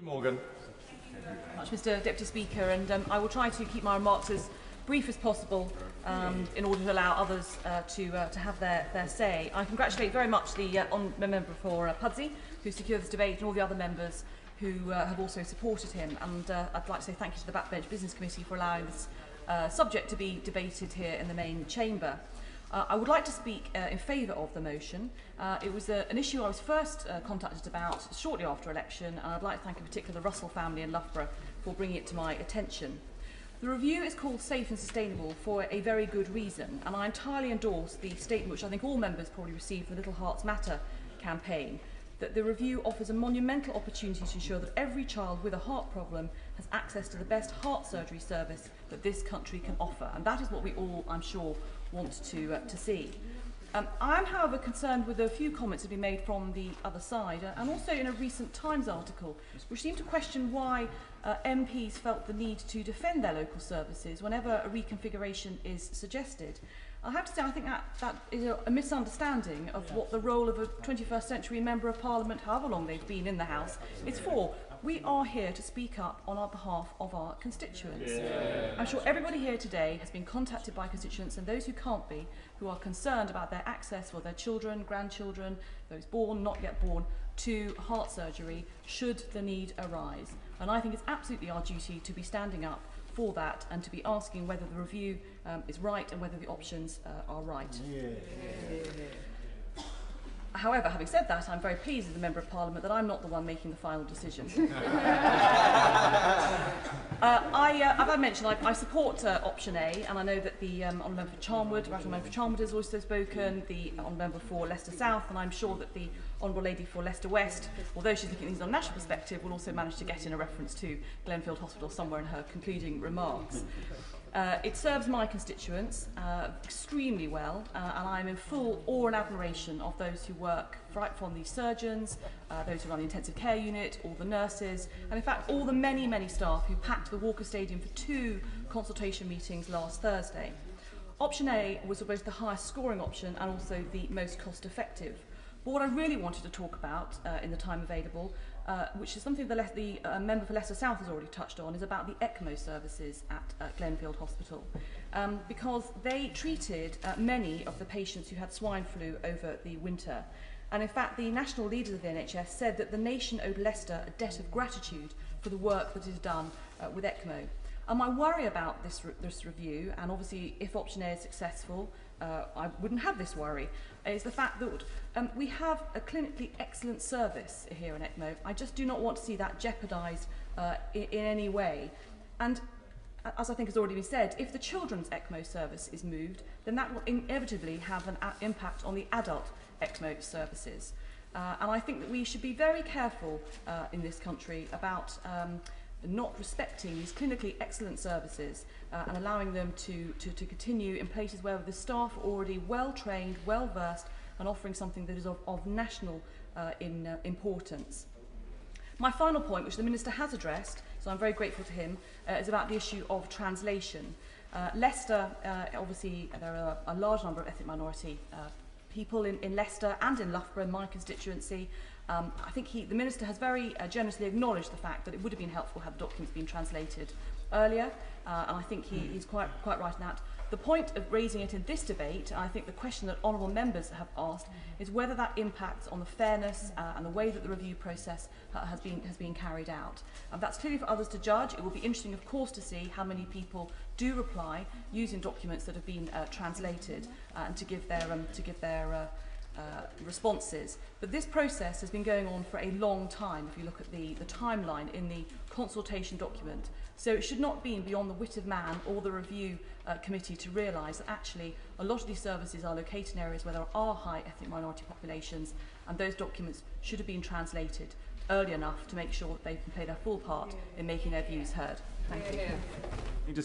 Morgan. Much, Mr. Deputy Speaker, and I will try to keep my remarks as brief as possible in order to allow others to have their say. I congratulate very much the member for Pudsey, who secured this debate, and all the other members who have also supported him. And I'd like to say thank you to the Backbench Business Committee for allowing this subject to be debated here in the main chamber. I would like to speak in favour of the motion. It was an issue I was first contacted about shortly after election, and I'd like to thank in particular the Russell family in Loughborough for bringing it to my attention. The review is called Safe and Sustainable for a very good reason, and I entirely endorse the statement which I think all members probably received from the Little Hearts Matter campaign, that the review offers a monumental opportunity to ensure that every child with a heart problem has access to the best heart surgery service that this country can offer, and that is what we all, I'm sure, want to see. I am, however, concerned with a few comments that have been made from the other side, and also in a recent Times article, which seemed to question why MPs felt the need to defend their local services whenever a reconfiguration is suggested. I have to say, I think that is a misunderstanding of what the role of a 21st century Member of Parliament, however long they've been in the House, is for. We are here to speak up on our behalf of our constituents. I'm sure everybody here today has been contacted by constituents, and those who can't be, who are concerned about their access for their children, grandchildren, those born, not yet born, to heart surgery should the need arise. And I think it's absolutely our duty to be standing up for that and to be asking whether the review is right and whether the options are right. However, having said that, I'm very pleased as a Member of Parliament that I'm not the one making the final decision. As I mentioned, I support option A, and I know that the Honourable Member for Charnwood, Right Honourable Member for Charnwood has also spoken, the Honourable Member for Leicester South, and I'm sure that the Honourable Lady for Leicester West, although she's looking at these on a national perspective, will also manage to get in a reference to Glenfield Hospital somewhere in her concluding remarks. It serves my constituents extremely well, and I'm in full awe and admiration of those who work right from the surgeons, those who run the intensive care unit, all the nurses, and in fact all the many, many staff who packed the Walker Stadium for 2 consultation meetings last Thursday. Option A was both the highest scoring option and also the most cost effective. But what I really wanted to talk about in the time available, which is something the member for Leicester South has already touched on, is about the ECMO services at Glenfield Hospital. Because they treated many of the patients who had swine flu over the winter. And in fact, the national leaders of the NHS said that the nation owed Leicester a debt of gratitude for the work that is done with ECMO. And my worry about this review, and obviously if option A is successful, I wouldn't have this worry, is the fact that we have a clinically excellent service here in ECMO. I just do not want to see that jeopardised in any way. And as I think has already been said, if the children's ECMO service is moved, then that will inevitably have an impact on the adult ECMO services. And I think that we should be very careful in this country about not respecting these clinically excellent services and allowing them to continue in places where the staff are already well trained, well versed, and offering something that is of national importance. My final point, which the Minister has addressed, so I'm very grateful to him, is about the issue of translation. Leicester, obviously there are a large number of ethnic minority people in Leicester and in Loughborough, in my constituency. I think the Minister has very generously acknowledged the fact that it would have been helpful had the documents been translated earlier, and I think he's quite right in that. The point of raising it in this debate, and I think the question that honourable members have asked, is whether that impacts on the fairness and the way that the review process has been carried out. That's clearly for others to judge. It will be interesting, of course, to see how many people do reply using documents that have been translated and to give their responses. But this process has been going on for a long time, if you look at the timeline in the consultation document. So it should not be beyond the wit of man or the review committee to realise that actually a lot of these services are located in areas where there are high ethnic minority populations, and those documents should have been translated early enough to make sure that they can play their full part in making their views heard. Thank you.